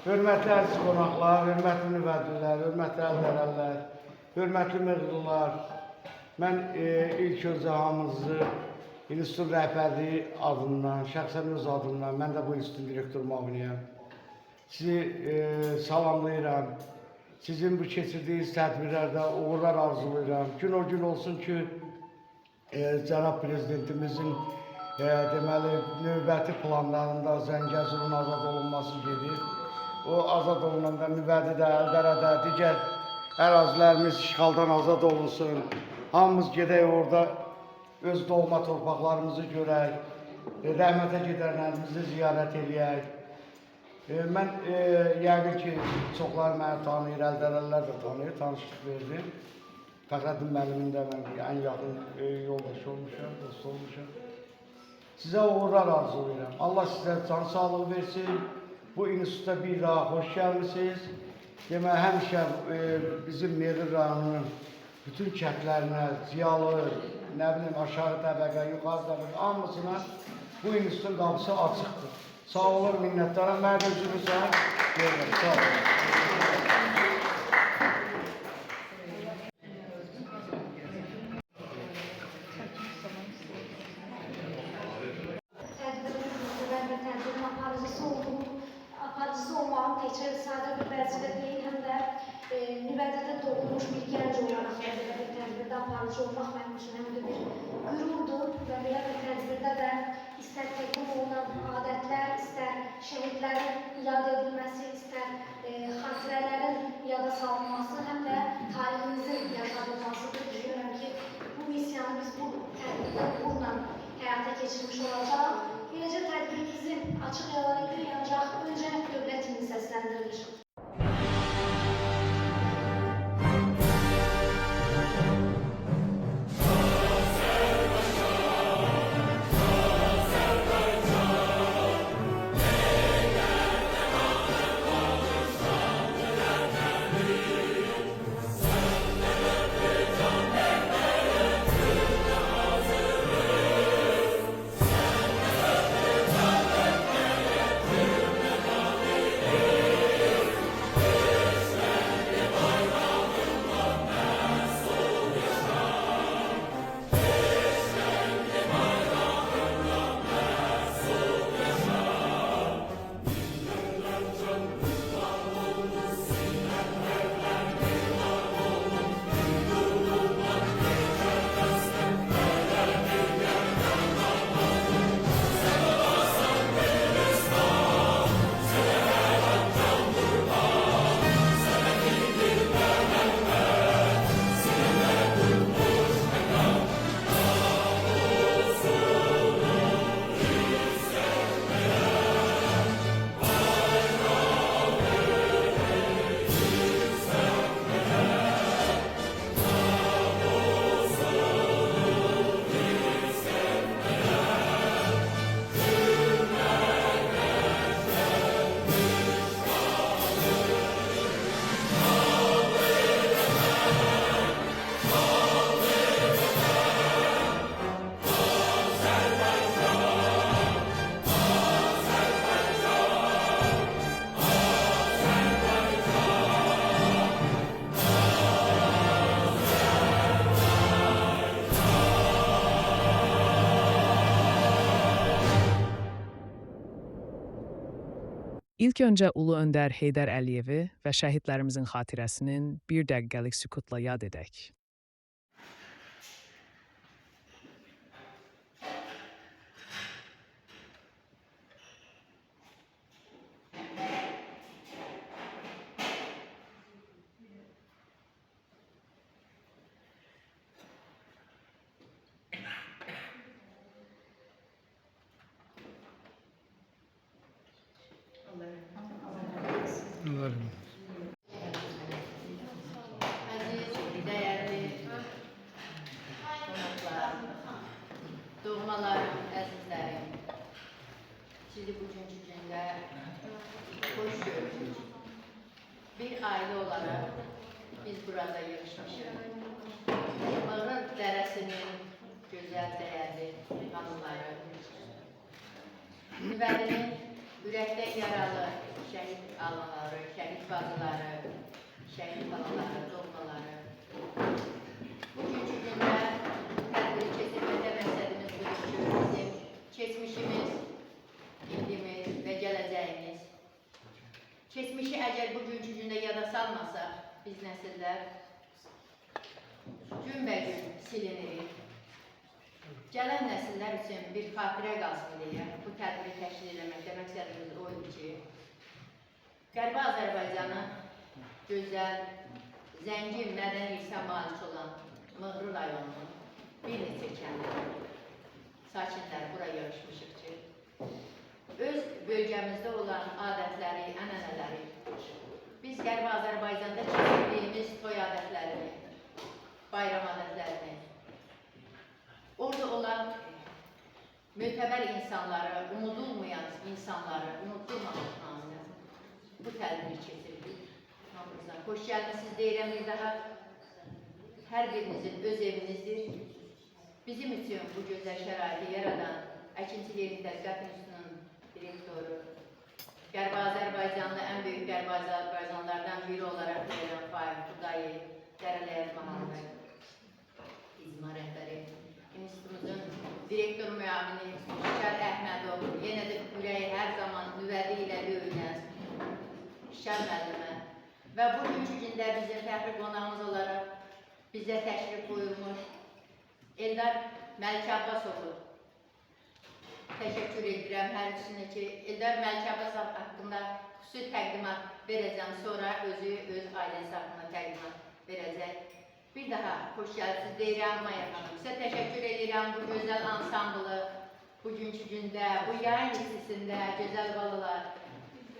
Hörmətli əziz qonaqlar, hörmətli nüvədlilər, hörmətli əldərəllər, hörmətli məğlular. Mən ilk öncə hamınızı institutun rəhbərliyi adından, şəxsən öz adından, mən də bu institutun direktor müaviniyəm. Sizi salamlayıram. Sizin bu keçirdiyiniz tədbirlərdə uğurlar arzulayıram. Gün o gün olsun ki, Cənab Prezidentimizin deməli, növbəti planlarında Zəngəzurun azad olunması gedir. O azad olunanda Nüvədidə, Əldərədə, digər ərazilərimiz işğaldan azad olunsun. Hamımız gedək orada öz doğma torpaqlarımızı görək, rəhmətə gedənlərimizi ziyarət eləyək. Mən yəqin ki, çoxlar məni tanıyır, Əldərəllər də tanıyır, tanışlıq verdim. Fəxrəddin müəllimin də mən ən yaxın yoldaşı olmuşam, dost olmuşam. Sizə uğurlar arzulayıram. Allah sizə can sağlığı versin. Bu instituta bir daha hoş gəlmişsiniz. Demək, həmişə bizim Meril rayonunun bütün kəndlərinə, ziyalı, nə bilim, aşağı təbəqə, yuxarı təbəqə, hamısına bu institutun qapısı açıqdır. Sağ olun, minnətdaram. Mən də üzrünüzə verirəm. Sağ olun. Sadə bir vəzifə deyil, həm də Nüvədədə doğulmuş bir gənc olaraq belə bir tədbirdə aparıcı olmaq mənim üçün həm də bir qürurdur və belə bir tədbirdə də istər təqdim olunan adətlər, istər şəhidlərin yad edilməsi, istər xatirələrin yada salınması, həm də tariximizin yaşadılmasıdır. Düşünürəm ki, bu missiyanı biz bu tədbirdə bununla həyata keçirmiş olacaq. Beləcə tədbirimizi açıq elan edirik, ancaq öncə dövlətimizi səsləndirilir. İlk öncə Ulu Öndər Heydər Əliyevi və şəhidlərimizin xatirəsinin bir dəqiqəlik sükutla yad edək. Əziz, dəyərli qonaqlar, doğmalar, əzizlərim, sizi bugünkü gündə xoş gördük. Bir ailə olaraq biz burada yığışmışıq. Mığrın dərəsinin gözəl, dəyərli xanımları, Nüvədinin ürəkdən yaralı şəhid analары, şəhid bacıları, şəhid balaları, doğmaları. Bugünkü gündə tədbiri keçirməkdə məqsədimiz budur ki, bizim keçmişimiz, indimiz və gələcəyimiz. Keçmişi əgər bugünkü gündə yada salmasaq, biz nəsillər günbəgün silinirik. Gələn nəsillər üçün bir xatirə qalsın deyə bu tədbiri təşkil etməkdə məqsədimiz o idi ki, Qərbi Azərbaycanın gözəl, zəngin mədəni irsə malik olan Mığrı rayonunun bir neçə kəndi sakinləri bura yığışmışıq ki, öz bölgəmizdə olan adətləri, ənənələri, biz Qərbi Azərbaycanda keçirdiyimiz toy adətlərini, bayram adətlərini, orada olan mötəbər insanları, unudulmayan insanları unutulmamaq namına bu tədbiri keçirdik. Xoş gəlmişsiniz deyirəm bir daha. Hər birinizin öz evinizdir. Bizim üçün bu gözəl şəraiti yaradan Əkinçilik Tədqiqat İnstitutunun direktoru, Qərbi Azərbaycanlı ən böyük Qərbi Azərbaycanlardan biri olaraq deyirəm Faiq Xudayev, Dərələyət Mahallı, İcma rəhbəri, İnstitutumuzun direktor müavini Şəkər Əhmədov, yenə də ürəyi hər zaman nüvədi ilə döyünən Şəkər müəllimə və bugünkü gündə bizim fəxri qonağımız olaraq bizə təşrif buyurmuş Eldar Məlik Abbasoğlu. Təşəkkür edirəm hər üçünə ki, Eldar Məlik Abbasov haqqında xüsusi təqdimat verəcəm, sonra özü öz ailəsi haqqında təqdimat verəcək. Bir daha xoş gəldiniz deyirəm Maya xanım. Sizə təşəkkür edirəm bu gözəl ansamblı, bugünkü gündə, bu yayın istisində gözəl balalar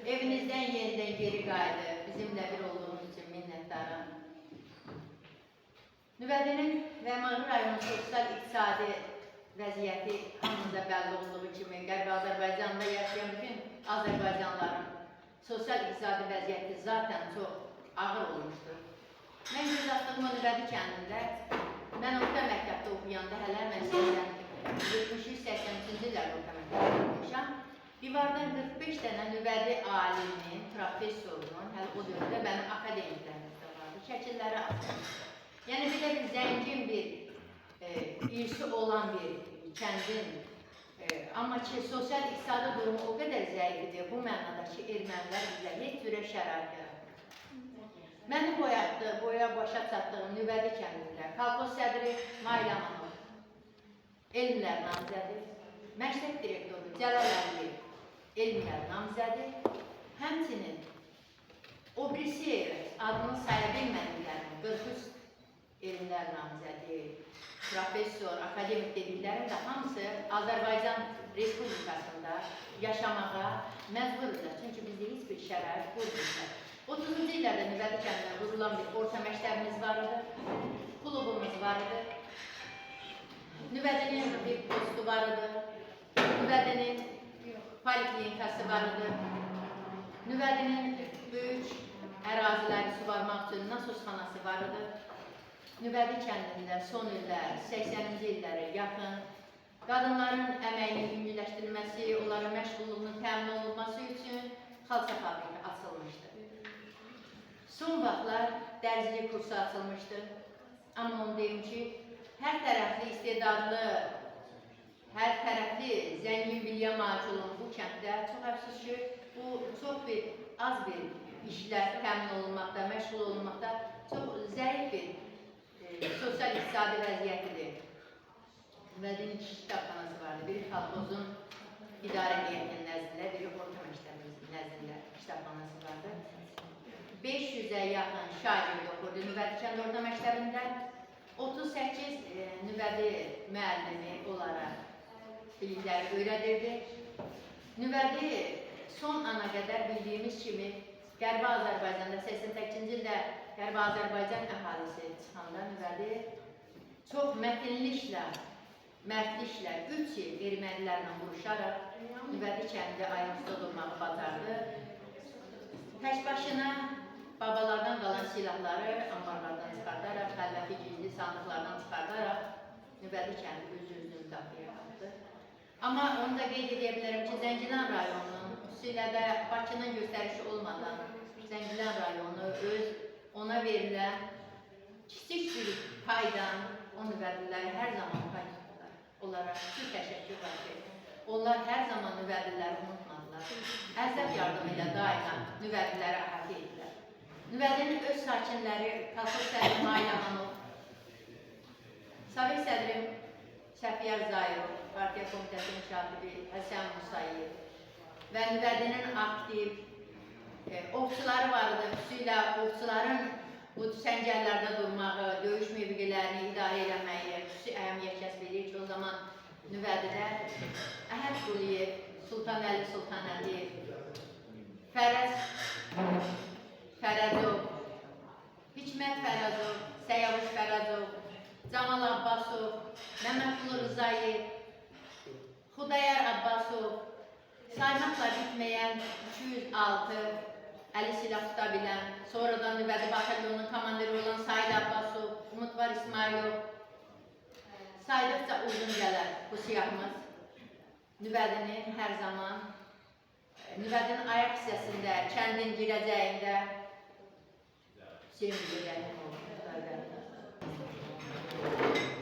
evinizdən yenidən geri qayıdı. Bizimlə bir olduğunuz üçün minnətdaram. Nüvədinin və Mığrı rayonunun sosial-iqtisadi vəziyyəti hamımıza bəlli olduğu kimi Qərbi Azərbaycanda yaşayan bütün Azərbaycanlıların sosial-iqtisadi vəziyyəti zaten çox ağır olmuşdur. Mən göz atdığım o Nüvədi kəndində, mən orta məktəbdə oxuyanda hələ mən 73-83-cü illərdə orta məktəbdə oxumuşam. Divardan 45 dənə Nüvədi aliminin, professorunun, hələ o dövrdə mənim akademiklərimizdə vardı, şəkilləri atılmış. Yəni, belə bir zəngin bir irsi olan bir kəndin, amma ki, sosial-iqtisadi durumu o qədər zəif idi, bu mənada ki, ermənilər bizə heç cürə şərait yaratdı. Mənim boya başa çatdığım Nüvədi kəndində kolxoz sədri Mayla Manov, elmlər namizədi, məktəb direktoru Cəlal Əliyev, elmlər namizədi, həmçinin o birisi adını saya bilmədiklərinin 43 elmlər namizədi, professor, akademik dediklərim də hamısı Azərbaycan Respublikasında yaşamağa məcburdur. Çünki bizdə heç bir şərait qurmuşlar. 30-cu illərdə Nüvədi kəndində qurulan bir orta məktəbimiz var idi, klubumuz var idi, Nüvədinin bir postu var idi, Nüvədinin poliklinikası var idi, Nüvədinin böyük əraziləri suvarmaq üçün nasosxanası var idi. Nüvədi kəndində son illər, 80-ci illərə yaxın qadınların əməyinin yüngülləşdirilməsi, onların məşğulluğunun təmin olunması üçün xalça fabriki açılmışdı. Son vaxtlar dərzilik kursu açılmışdı. Amma onu deyim ki, hər tərəfli istedadlı, hər tərəfli zəngin biliyə malik olan bu kənddə çox əfsus ki, bu çox az bir işlər təmin olunmaqda, məşğul olunmaqda çox zəif bir sosial-iqtisadi vəziyyətidir. Nüvədinin iki kitabxanası vardı. Biri kolxozun idarə heyətinin nəzdində, biri orta məktəbimizin nəzdində kitabxanası vardı. 500-ə yaxın şagird oxurdu Nüvədi kənd orta məktəbində. 38 Nüvədi müəllimi olaraq bilikləri öyrədirdi. Nüvədi son ana qədər bildiyimiz kimi Qərbi Azərbaycanda 88-ci ildə Qərbi Azərbaycan əhalisi çıxanda Nüvədi çox mətinliklə, mərdliklə 3 il ermənilərlə vuruşaraq Nüvədi kəndi ayaqüstə durmağı bacardı. Tək başına babalardan qalan silahları ambarlardan çıxardaraq, xəlvəti gizli sandıqlardan çıxardaraq Nüvədi kəndi özünü müdafiə yapdı. Amma onu da qeyd edə bilərəm ki, Zəngilan rayonunun, xüsusilə də Bakının göstərişi olmadan Zəngilan rayonu ona verilən kiçik bir paydan o nüvədliləri hər zaman pay tutdular. Onlara xüsusi təşəkkür var ki, onlar hər zaman nüvədliləri unutmadılar. Ərzəb yardımı ilə daima nüvədliləri əhatə etdilər. Nüvədinin öz sakinləri Kolxoz sədri Maylamanov, Sovet sədri Səfiyar Zayırov, Partiya Komitəsinin katibi Həsən Musayev və nüvədinin aktiv ovçuları vardı. Xüsusilə ovçuların bu səngərlərdə durmağı, döyüş mövqelərini idarə eləməyi xüsusi əhəmiyyət kəsb edir ki, o zaman nüvədidə Əhəd Quliyev, Sultanəli Sultanəliyev, Fərəzov, Hikmət Fərəzov, Səyavuş Fərəzov, Camal Abbasov, Məmmədqulu Rızayev, Xudayar Abbasov, saymaqla bitməyən 206 əli silah tuta bilən, sonradan nüvədi batalyonunun komandiri olan Said Abbasov, Umutvar İsmailov, saydıqca uzun gələr bu siyahımız. Nüvədinin hər zaman, nüvədinin ayaq hissəsində, kəndin girəcəyində Hüseyin Bilgənin olur. Thank you.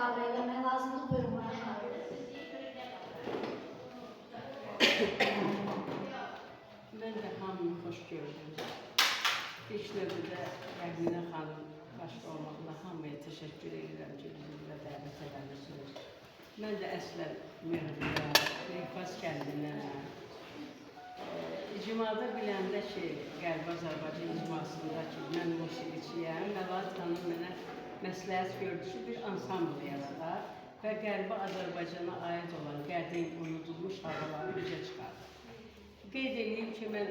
əlavə eləmək lazımdır. Buyurun, Maya xanım. Mən də hamını xoş gördüm. İlk növbədə Əminə xanım başda olmaqla hamıya təşəkkür edirəm ki, bizimlə dəvət edəmişsiniz. Mən də əslən Mehriyə, Reyfaz kəndinə, icmada biləndə ki, Qərbi Azərbaycan icmasında ki, mən musiqiçiyəm, Məlahət xanım mənə məsləhət gördü ki, bir ansambl yaradar və Qərbi Azərbaycana aid olan qədim, unudulmuş havaları üzə çıxardı. Qeyd edeyim ki, mən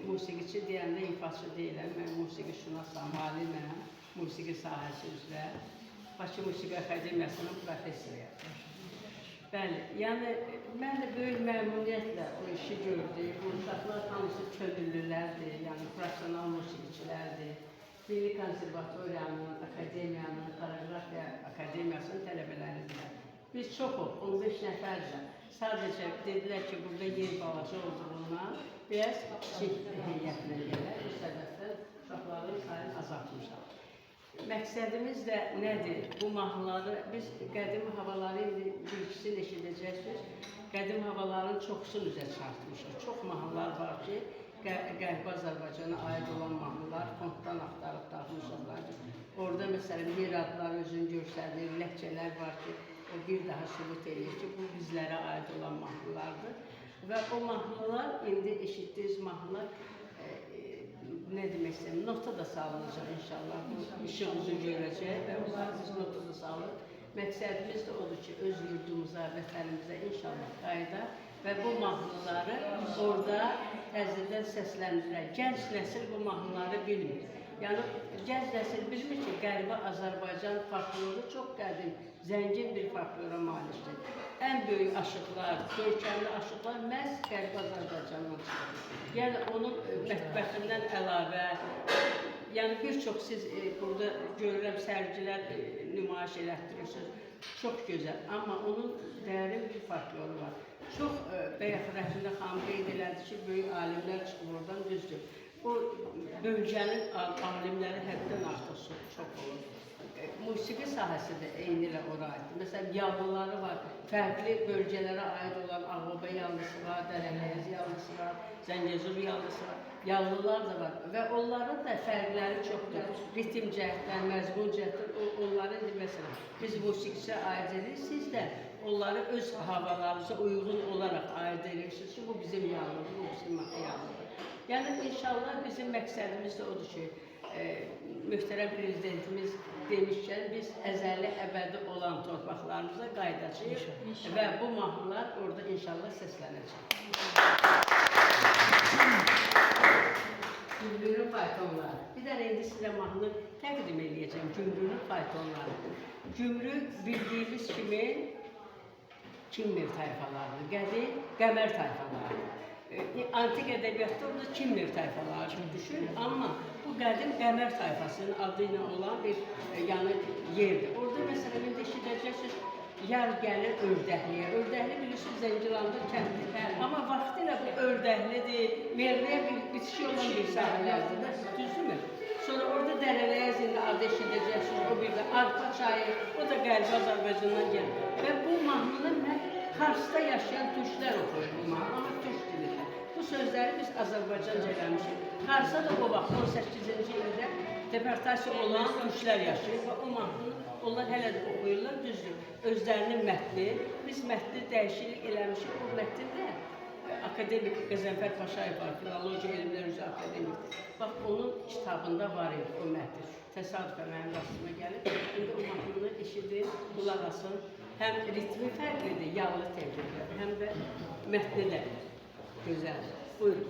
musiqiçi deyəndə ifaçı deyiləm, mən musiqi şünasam, aliməm, musiqi sahəsi üzrə, Bakı Musiqi Akademiyasının professoruyam. Bəli, yəni mən də böyük məmnuniyyətlə o işi gördüm. Bu uşaqlar hamısı könüllülərdir, yəni professional musiqiçilərdir. Milli Konservatoriyanın, Akademiyanın, Koreografiya Akademiyasının tələbələridir. Biz çoxuq, 15 nəfərdir. Sadəcə dedilər ki, burada yer balaca olduğundan biraz kiçik heyətlə gələr. Bu səbəbdən uşaqların sayını azaltmışlar. Məqsədimiz də nədir? Bu mahnıları, biz qədim havaları indi bir-ikisini eşidəcəksiniz. Qədim havaların çoxusunu üzə çıxartmışıq. Çox mahnılar var ki, Qərbi Azərbaycana aid olan mahnılar fonddan axtarıb tapmışıqlar. Orada məsələn yer adları özünü göstərir, ləhcələr var ki, o bir daha sübut edir ki, bu bizlərə aid olan mahnılardır. Və o mahnılar, indi eşitdiyiniz mahnılar, nə demək istəyirəm, nota da salınacaq inşallah, bu işığımızı görəcək və onları biz nota da salır. Məqsədimiz də odur ki, öz yurdumuza, vətənimizə inşallah qayıdaq və bu mahnıları orada əzildən səsləndirək. Gənc nəsil bu mahnıları bilmir. Yəni, gənc nəsil bilmir ki, Qərbi Azərbaycan folkloru çox qədim, zəngin bir folklora malikdir. Ən böyük aşıqlar, görkəmli aşıqlar məhz Qərbi Azərbaycandan çıxır. Yəni, onun mətbəxindən əlavə, yəni bir çox siz burada görürəm, sərgilər nümayiş elətdirirsiniz, çox gözəl. Amma onun dərin bir folkloru var. Çox, bəyək Rəhmində xanım qeyd elədi ki, böyük alimlər çıxıb oradan düzdür. O bölgənin alimləri həddən artıq çox olur. Musiqi sahəsi də eyni ilə ora aiddir. Məsələn, yallıları var, fərqli bölgələrə aid olan Ağoba yallısı var, Dərələyəz yallısı var, Zəngəzur yallısı var, yallılar da var və onların da fərqləri çoxdur. Ritim cəhətdən, məzmun cəhətdən, onları məsələn, biz musiqiçiyə aid edirik, siz də onları öz havalarınıza uyğun olaraq aid edirsiniz ki, bu bizim yallıdır, bu bizim yallıdır. Yəni, inşallah bizim məqsədimiz də odur ki, mühtərəm prezidentimiz demişkən, biz əzəli əbədi olan torpaqlarımıza qayıdacağıq və bu mahnılar orada inşallah səslənəcək. Gümrüğün faytonları. Bir də indi sizə mahnı təqdim edəcəm, Gümrüğün faytonları. Gümrük bildiyimiz kimi Kimmer tayfalardır, qədim Qəmər tayfalardır. Antik ədəbiyyatda orada Kimmer tayfaları kimi düşür, amma bu qədim Qəmər tayfasının adı ilə olan bir yerdir. Orada məsələn, indi eşidəcəksiniz, yar gəlir Ördəkliyə. Ördəkli bilirsiniz, Zəngilanda kəndidir. Amma vaxtilə bu Ördəklidir, Merliyə bitişik olan bir sahələrdir, düzdürmü? Sonra orada Dərələyəz indi adı eşidəcəksiniz, o bir də Arpa çayı, o da Qərbi Azərbaycandan gəlir. Və bu mahnını mən Karsda yaşayan türklər oxuyur bu mahnı, amma türk dilində. Bu sözləri biz Azərbaycanca eləmişik. Karsda da o vaxt 18-ci ildə deportasiya olan türklər yaşayır və o mahnını onlar hələ də oxuyurlar, düzdür. Özlərinin mətni, biz mətni dəyişiklik eləmişik, o mətnində akademik Qəzənfər Paşayev var, Filologiya Elmlər üzrə akademikdir. Bax, onun kitabında var idi o mətn. Təsadüfən mənim rastıma gəlib, indi o mahnını eşidin, qulaq asın. Həm ritmi fərqlidir, yallı təqdirlər, həm də mətni də gözəldir. Buyurun.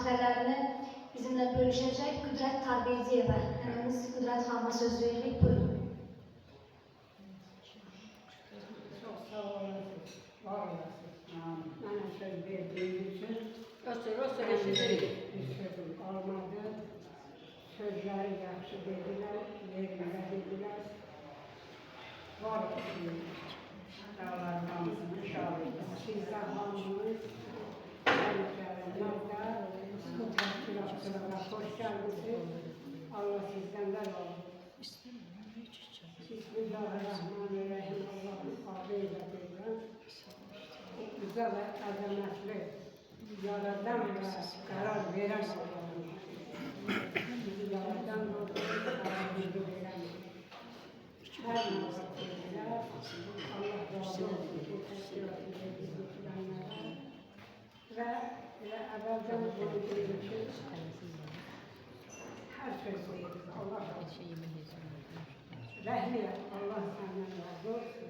xatirələrini bizimlə bölüşəcək Qüdrət Tarbiyeciyeva. Hənəmiz Qüdrət xanıma söz veririk. Buyurun. Çox sağ olasınız, var olasınız. Mənə söz verdiyiniz üçün bir sözüm qalmadı. Sözləri yaxşı dedilər, yerində dedilər. Var olasınız. Dağlar hamısını şahidi. Sizdə hamınız, gələnlərdə bu təşkilatçılara xoş gəldiniz. Allah sizdən də razı olsun. Bismillahirrahmanirrahim. Allah'ın adıyla deyilən güzel ve əzəmətli yaradan ve karar veren Allah'ın bizi yaradan ve karar veren her nazarlarıyla Allah razı olsun. Bu təşkilatı bizi götürənlərə ve əvvəldən bunu deyir ki her söz deyir. Allah razı olsun. Rəhmiyə, Allah səndən razı olsun.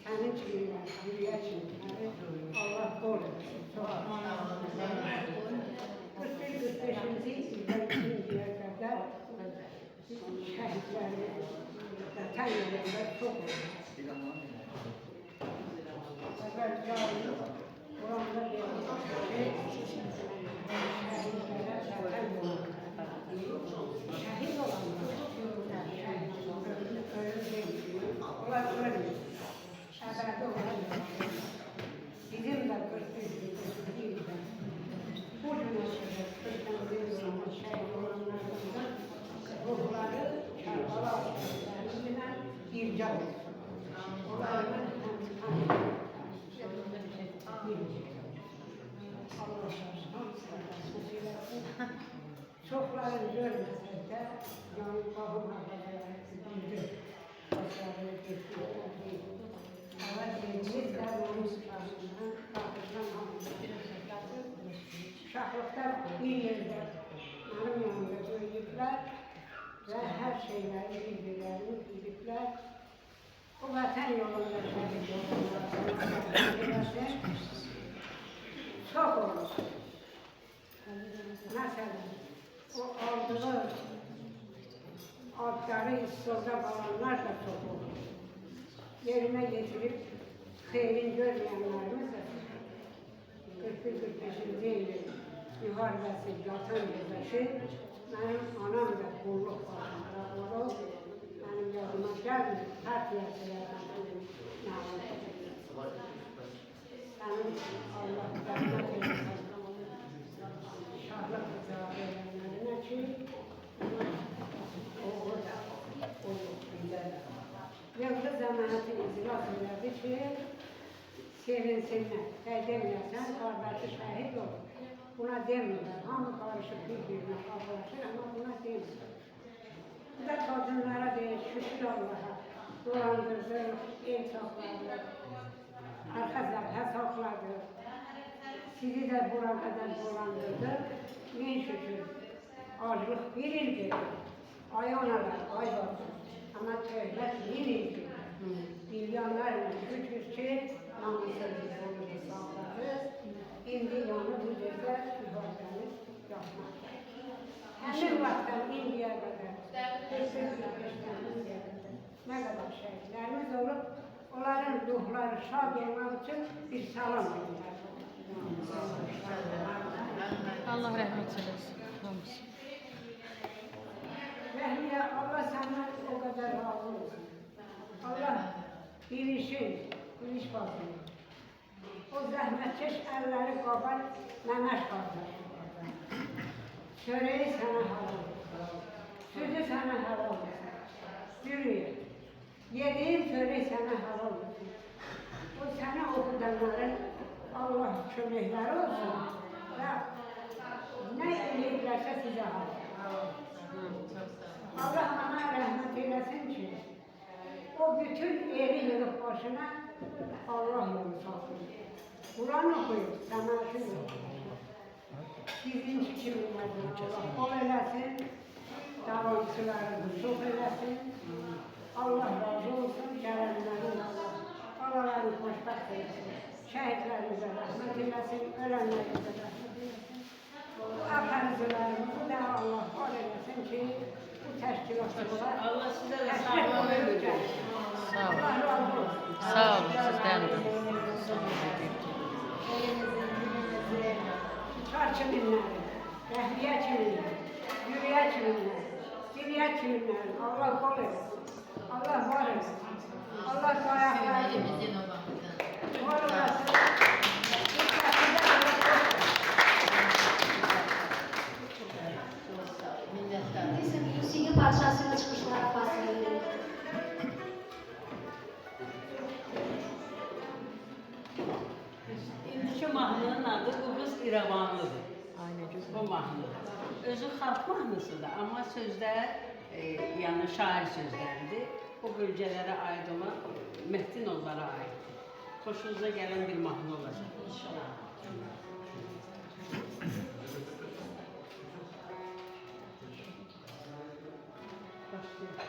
Sənin kimlər, yürüyə kimləri Allah qol etsin. 41-45-ci ildən indiyə qədər şəhidləri vətən yolunda çox olur. Əvvəlcə Quranda deyilmiş ki, şəhidlərə vətən yolunda. Şəhid olanlar, onlar ölmüyor. Əbədi olanlar. Bizim də 41-ci ildən bu günə qədər 41 zaman şəhid olanlardan ruhları Kərbala şəhidlərindən irca olsun. Onların Allah çoxların görməsək də, yanı babam ağaları bildir. Başarılı getdik. Hava deyimiz də onun şahsından, qatırdan hamısı. Şahlıqda bir yerdə mənim yanımda böyüyüblər və hər şeyləri bildirlərini biliblər. O vətən yolunda şəhid olanlar çox olur. Məsələn, o aldığı adları istozda qalanlar da çox olur. Yerine getirip xeyrin görmeyenlerimiz de 41-45-ci ilin müharibəsi yatan yerləşir. Mənim anam da qulluq başında olur. Mənim yadıma gəlmir, partiyasılarından mənim sənin Allah rəhmət eyləsin. Şahlıq icabı edənlərinə ki, oğlu da qulluq bilirlər. Yıldız zəmanəti icras elədi ki, sevinsinlər. Deməyəsən, qardaşı şəhid olur. Buna demirlər. Hamı qarışıb bir-birinə qablaşır, amma buna demirlər. Bu da qadınlara deyir, şükür Allah'a. Dolandırdı, el saxladı, arxa zəbhə saxladı. Sizi də bura qədər dolandırdı. Min şükür. Aclıq bir il gedir. Ay onalar, ay bakın. Ama tövbət bir ildir. Milyonlarla şükür ki, namusumuz onu hesabladıq. İndi yanı bu cəzə mühafizəmiz yapmakta. Həmin vaxtdan indiyə qədər, 45-dən indiyə qədər nə qədər şəhidlərimiz olub, onların ruhları şad olmaq üçün bir salam verirlər. Allah rəhmət eləsin. Rəhmiyə, Allah səndən o qədər razı olsun. Allah bir iş bazını. O zəhmətkeş əlləri qabar məməş qardaşı. Çörəyi sənə halal olsun. Südü sənə halal olsun. Yürüyün. Yediğin çörək sənə halal olsun. O sənə oxudanların Allah köməkləri olsun. Və nə eləyirlərsə sizə halal. Allah ana rəhmət eyləsin ki, o bütün eri yığıb başına Allah yolu salsın. Quran oxuyub, təməşin oxuyub. Birinci kiminlədir Allah bol eləsin, davamçılarını çox eləsin. Allah razı olsun, gələnlərin Allah, balalarını xoşbəxt eləsin. Şəhidlərimizə rəhmət eləsin, ölənlərimizə rəhmət eləsin. Allah sizə də sağlam ömür versin. Sağ olun. Allah razı olsun. Sağ olun sizden de. Çar kiminler, Rəhliyə kiminlər, Yürüyə kiminlər, Diliyə kiminlər, Allah bol etsin, Allah var etsin, Allah dayaqlar etsin, Elimizin obamızın. var olasın, dikkatinde Allah Minnettar. Neyse, musiqi parçasıyla çıxışlara fasilə verir. İndiki mahnının adı Qubuz İrəvanlıdır. Bu mahnı. Özü xalq mahnısıdır, amma sözlər, yəni şair sözləridir. O bölgələrə aid olan Mehdi onlara aiddir. Xoşunuza gələn bir mahnı olacaq inşallah. Başlayalım.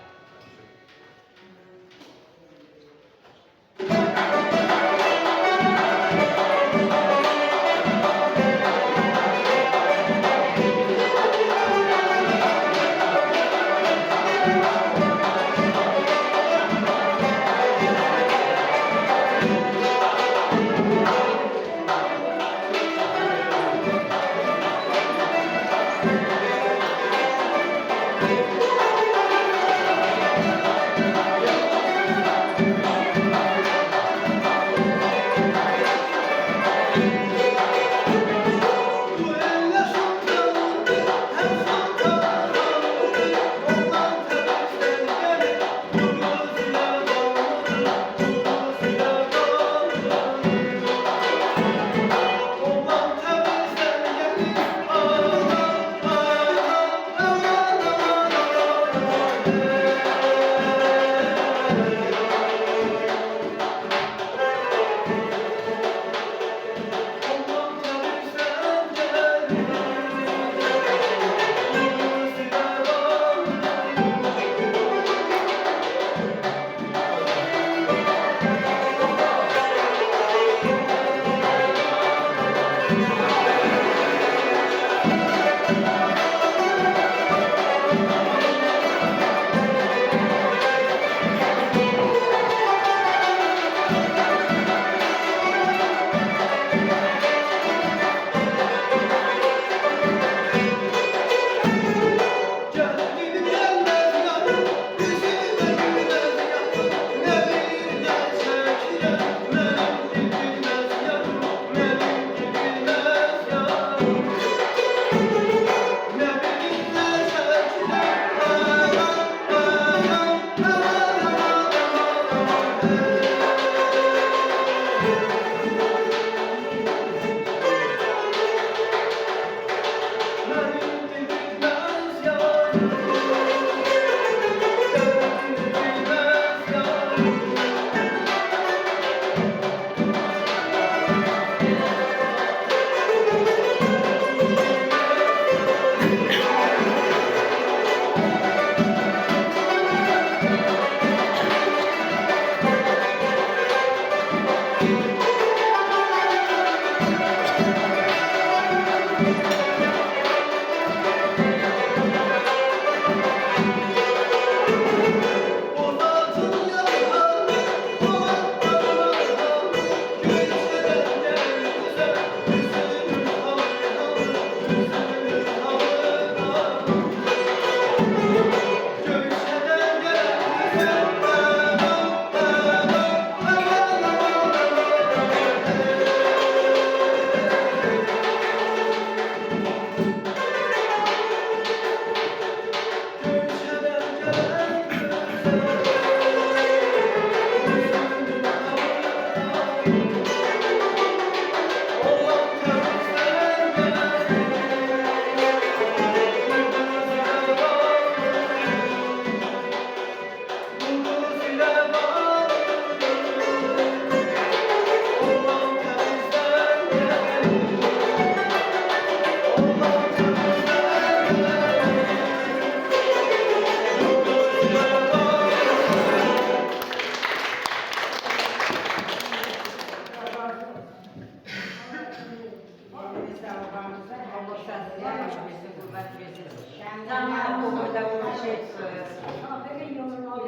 Elimizdə babamızda, Allah şəhidlərimizə qüvvət versin. Zamanı bu burada bu şey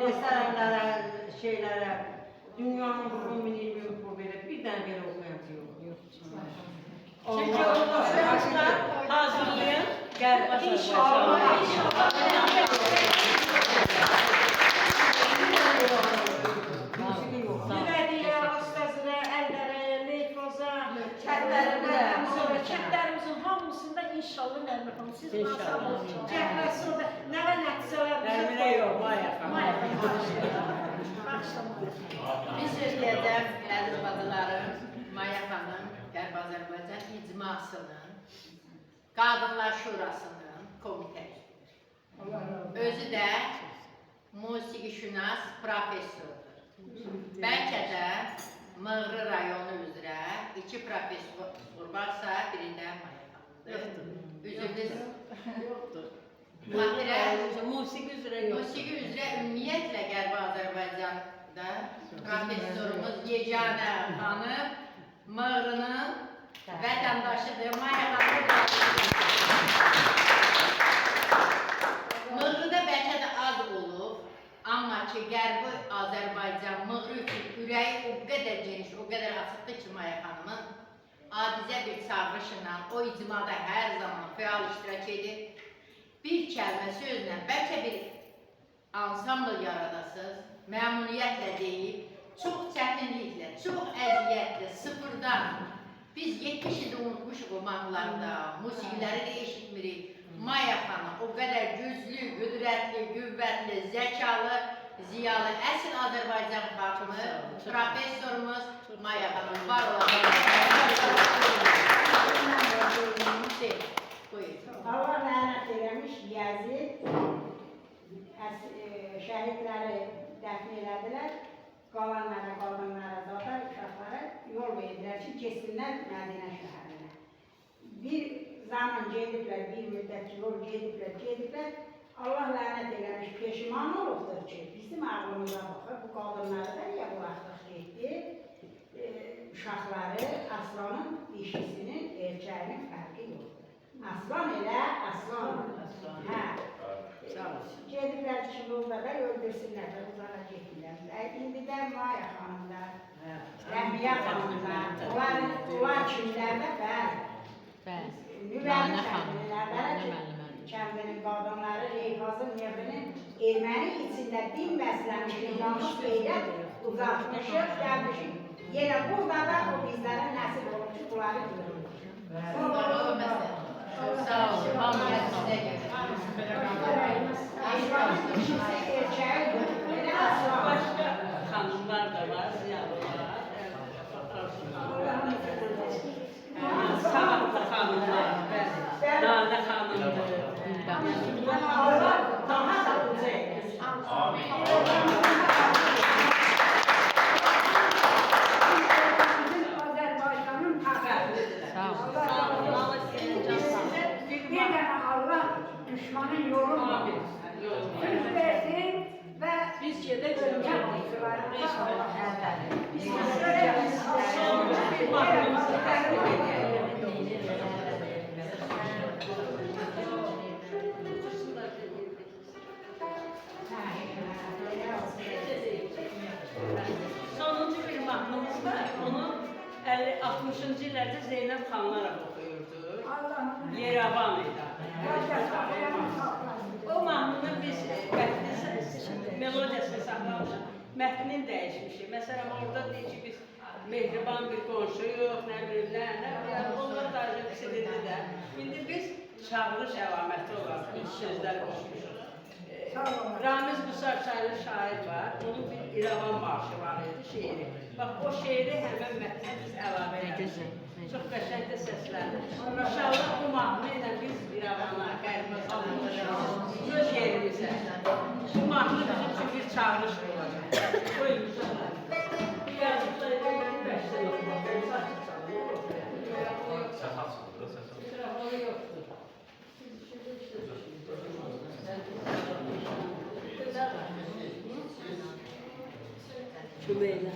restoranlara, şeylere, dünyanın bu milyon bu böyle bir tane böyle okuyan yok. Çünkü o arkadaşlar hazırlayın, gel başarılı. İnşallah. Nüvədiyə, Astazına, Əllərəyə, Leyfoza, kətlərimizin hamısında inşallah Nərmin xanım, siz maşallah, cəhləsi nəvə nəticələr Nərminə yox, Maya xanım. Bir söz deyəcəm, əziz bacılarım, Maya xanım, Qərb Azərbaycan icmasının, Qadınlar Şurasının komitəsidir. Özü də musiqişünas professordur. Bəlkə də Mığrı rayonu üzrə 2 professor varsa, birində Maya xanımdır. Üzrünüz yoxdur. Musiqi üzrə yox. Musiqi üzrə ümumiyyətlə Qərbi Azərbaycanda professorumuz Yeganə xanım Mığrının vətəndaşıdır. Maya xanım Mığrıda bəlkə də az olub, amma ki Qərbi Azərbaycan Mığrı üçün ürəyi o qədər geniş, o qədər açıqdır ki Maya xanımın adicə bir çağırışla o icmada hər zaman fəal iştirak edir. Bir kəlmə sözlə, bəlkə bir ansambl yaradasınız, məmnuniyyətlə deyib, çox çətinliklə, çox əziyyətlə, sıfırdan. Biz 70 ildə unutmuşuq o mahnılarda, musiqiləri də eşitmirik. Maya xanım o qədər güclü, qüdrətli, qüvvətli, zəkalı, ziyalı, əsl Azərbaycan xalqını, professorumuz Maya xanım var Allah lənət eləmiş Yazid, şəhidləri dəfn elədilər, qalanlara, zaten uşaqlara yol verdilər ki, keçsinlər Mədinə şəhərinə. Bir zaman gediblər, bir müddət yol gediblər, Allah lənət eləmiş peşiman olubdur ki, bizim ağlımıza baxır, bu qadınları da ya buraxdıq getdi, uşaqları aslanın dişisinin, erkəyinin fərqi yoxdur. Aslan elə, aslan. Hə. Gediblər ki, burada öldürsünlər, uzağa getdilər. İndidən Maya xanımlar, Rəhmiyə xanımlar, onlar kimlər də bəli. Nüvəli kəndinin qadınları, Eyvazın Nevrinin erməni içində din bəsləmişik, namus beylət uzatmışıq, gəlmişik. Yenə burada da o bizlərə nəsib olur ki, bunları görürük. Sağ olun, hamıya sizə gəlir. Başqa xanımlar da var, ziyalılar. Sağlıqlı xanımlar, Nadə xanımdır. Daha da uca edir. Azərbaycanın fəxridir. Bir dənə Allah düşmanın yolunu söz versin və Biz gedək ölkə qonşularına sonuncu bir mahnımız var. Onu 60-cı illərdə Zeynəb xanlaraq oxuyurdu. Yeravan idi. O mahnının biz melodiyasını saxlamışıq, mətnin dəyişmişik. Məsələn, orada deyir ki, biz mehriban bir qonşuyuq, nə bilirlər, onlar da silindi də. İndi biz çağırış əlaməti olaraq üç sözlər qoşmuşuq. Ramiz Qusarçaylı şair var, onun bir İrəvan marşı var idi, şeiri. Bax, o şeiri həmən mətnə biz əlavə eləmişik. Çox qəşəng də səslənir. İnşallah bu mahnı ilə biz İrəvana, Qərb Azərbaycana, öz yerimizə. Bu mahnı bizim üçün bir çağırış olacaq. Buyurun, inşallah. Bir yazıqda edən bəşdən oxumaq, saçı çalıyor. Mikrofonu yoxdur. Şübeylə.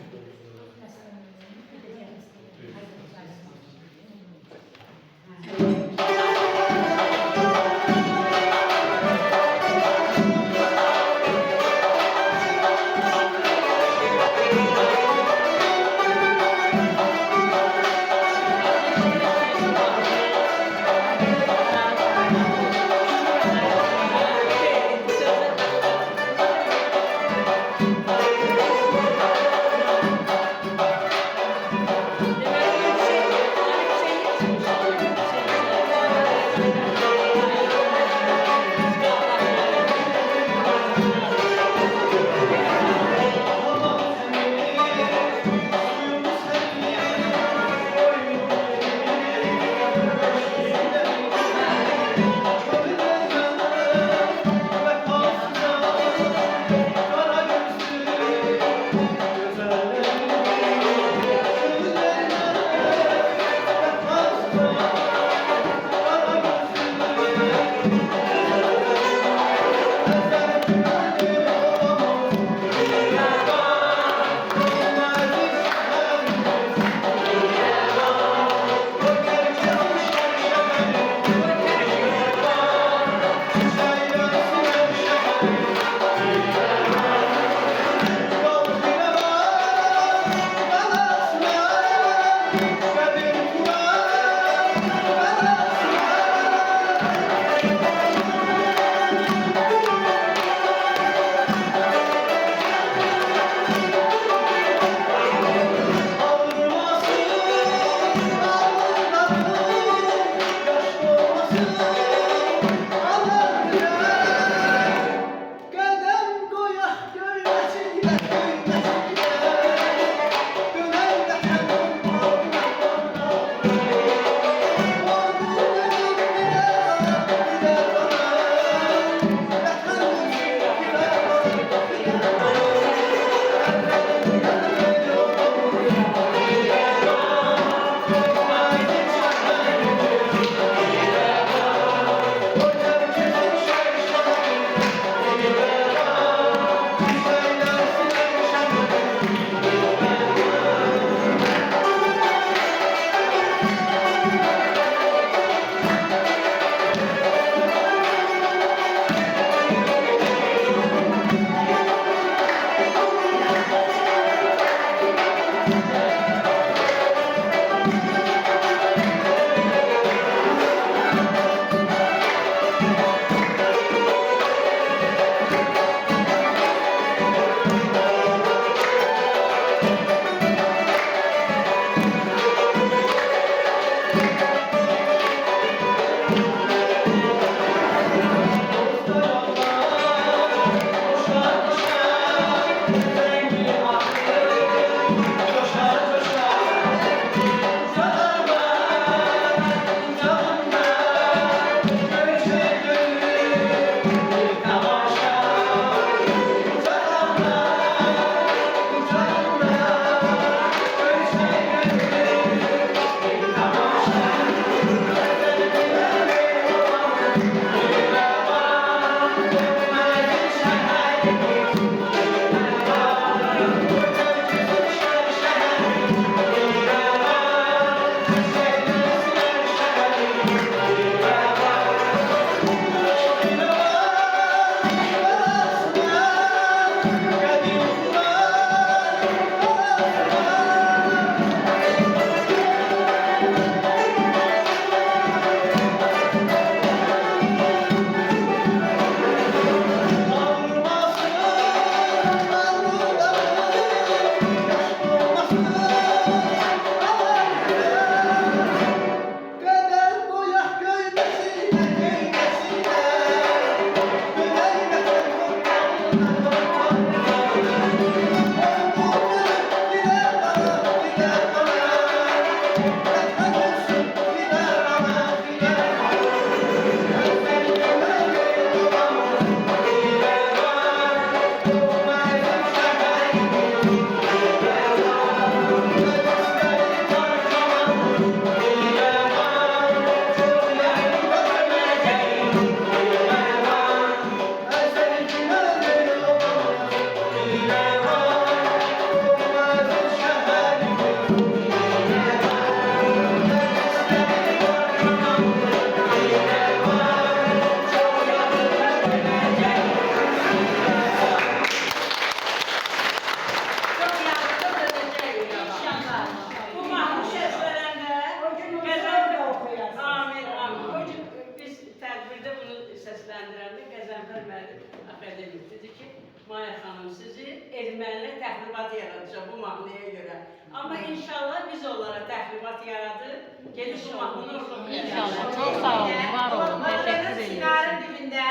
səsləndirəndə Qəzənfər müəllim akademik dedi ki, Maya xanım sizi ermənilə təxribat yaradacaq bu mahnıya görə. Amma inşallah biz onlara təxribat yaradır, gedib bu mahnını oxuyarıq. İnşallah, çox sağ olun, var olun, təşəkkür edirik. Sinarın dibində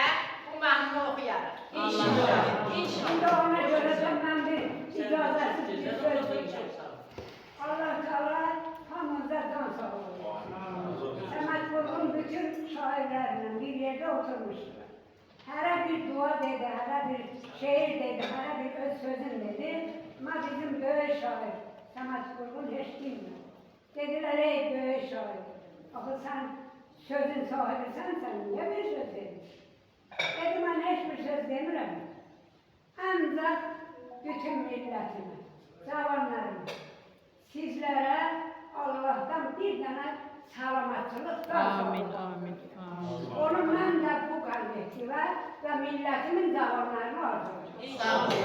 bu mahnını oxuyarıq. İnşallah. Şimdi ona göre de ben bir icazeti bir söz diyeceğim. Allah Teala hamımıza can sağlığı. Semet Vurgun bütün şairlerle bir yerde oturmuşlar. Her bir dua dedi, her bir şiir dedi, her bir öz sözün dedi. Ama bizim böyle şair, Semet Vurgun hiç bilmiyor. Dediler ey böyle şair, ama sen sözün sahibi sen niye bir söz dedin? və millətimin cavanlarını arzulayıram. Sağ olun.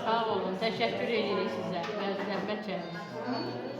Sağ olun, təşəkkür edirik sizə. Zəhmət çəkdiniz.